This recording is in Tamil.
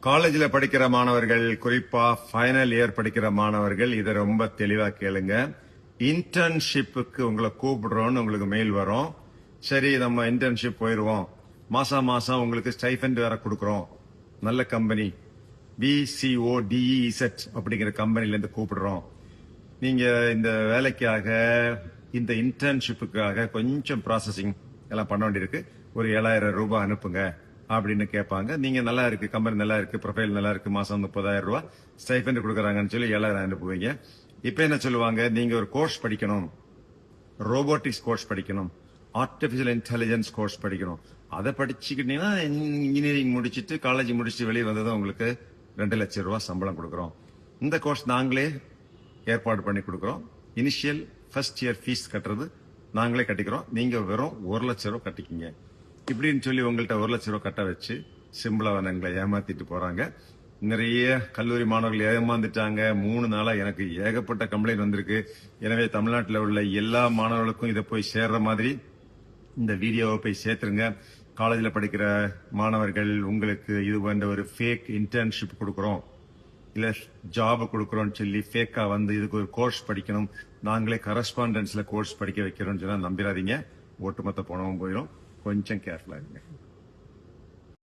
காலேஜ்ல படிக்கிற மாணவர்கள், குறிப்பா ஃபைனல் இயர் படிக்கிற மாணவர்கள் இதை ரொம்ப தெளிவா கேளுங்க. இன்டர்ன்ஷிப்புக்கு உங்களை கூப்பிடுறோம்னு உங்களுக்கு மெயில் வரும். சரி, நம்ம இன்டர்ன்ஷிப் போயிருவோம். மாசம் மாசம் உங்களுக்கு ஸ்டைஃபண்ட் வேற கொடுக்குறோம். நல்ல கம்பெனி BCODEZ அப்படிங்கிற கம்பெனில இருந்து கூப்பிடுறோம். நீங்க இந்த வேலைக்காக, இந்த இன்டர்ன்ஷிப்புக்காக கொஞ்சம் ப்ராசஸிங் எல்லாம் பண்ண வேண்டியிருக்கு. ஒரு 7,000 ரூபாய் அனுப்புங்க அப்படின்னு கேட்பாங்க. நீங்க நல்லா இருக்கு, கம்பெனி நல்லா இருக்கு, ப்ரொஃபைல் நல்லா இருக்கு, மாசம் 30,000 ரூபாய் ஸ்டைஃபண்ட் கொடுக்குறாங்கன்னு சொல்லி 7,000 அனுப்புவீங்க. இப்ப என்ன சொல்லுவாங்க, நீங்க ஒரு கோர்ஸ் படிக்கணும், ரோபோட்டிக்ஸ் கோர்ஸ் படிக்கணும், ஆர்டிபிஷியல் இன்டெலிஜென்ஸ் கோர்ஸ் படிக்கணும். அதை படிச்சுக்கிட்டீங்கன்னா இன்ஜினியரிங் முடிச்சுட்டு காலேஜ் முடிச்சுட்டு வெளியே வந்ததும் உங்களுக்கு 2 லட்சம் ரூபாய் சம்பளம் கொடுக்குறோம். இந்த கோர்ஸ் நாங்களே ஏற்பாடு பண்ணி கொடுக்குறோம். இனிஷியல் ஃபர்ஸ்ட் இயர் ஃபீஸ் கட்டுறது நாங்களே கட்டிக்கிறோம். நீங்க வெறும் 1 லட்சம் ரூபாய் கட்டிக்கிங்க இப்படின்னு சொல்லி உங்கள்கிட்ட 1 லட்சம் ரூபாய் கட்ட வச்சு சிம்பிளாக ஏமாத்திட்டு போறாங்க. நிறைய கல்லூரி மாணவர்கள் ஏமாந்துட்டாங்க. 3 நாளா எனக்கு ஏகப்பட்ட கம்ப்ளைண்ட் வந்திருக்கு. எனவே தமிழ்நாட்டில் உள்ள எல்லா மாணவர்களுக்கும் இதை போய் சேர்ற மாதிரி இந்த வீடியோவை போய் சேர்த்துருங்க. காலேஜில் படிக்கிற மாணவர்கள், உங்களுக்கு இது போன்ற ஒரு ஃபேக் இன்டர்ன்ஷிப் கொடுக்குறோம், இல்ல ஜாப் கொடுக்குறோம்னு சொல்லி ஃபேக்கா வந்து இதுக்கு ஒரு கோர்ஸ் படிக்கணும், நாங்களே கரஸ்பாண்டன்ஸ்ல கோர்ஸ் படிக்க வைக்கிறோம்னு சொன்னா நம்பிடாதீங்க. ஒட்டுமொத்த பணமும் போயிடும். கொஞ்சம் கேர்ஃபுல்லா இருங்க.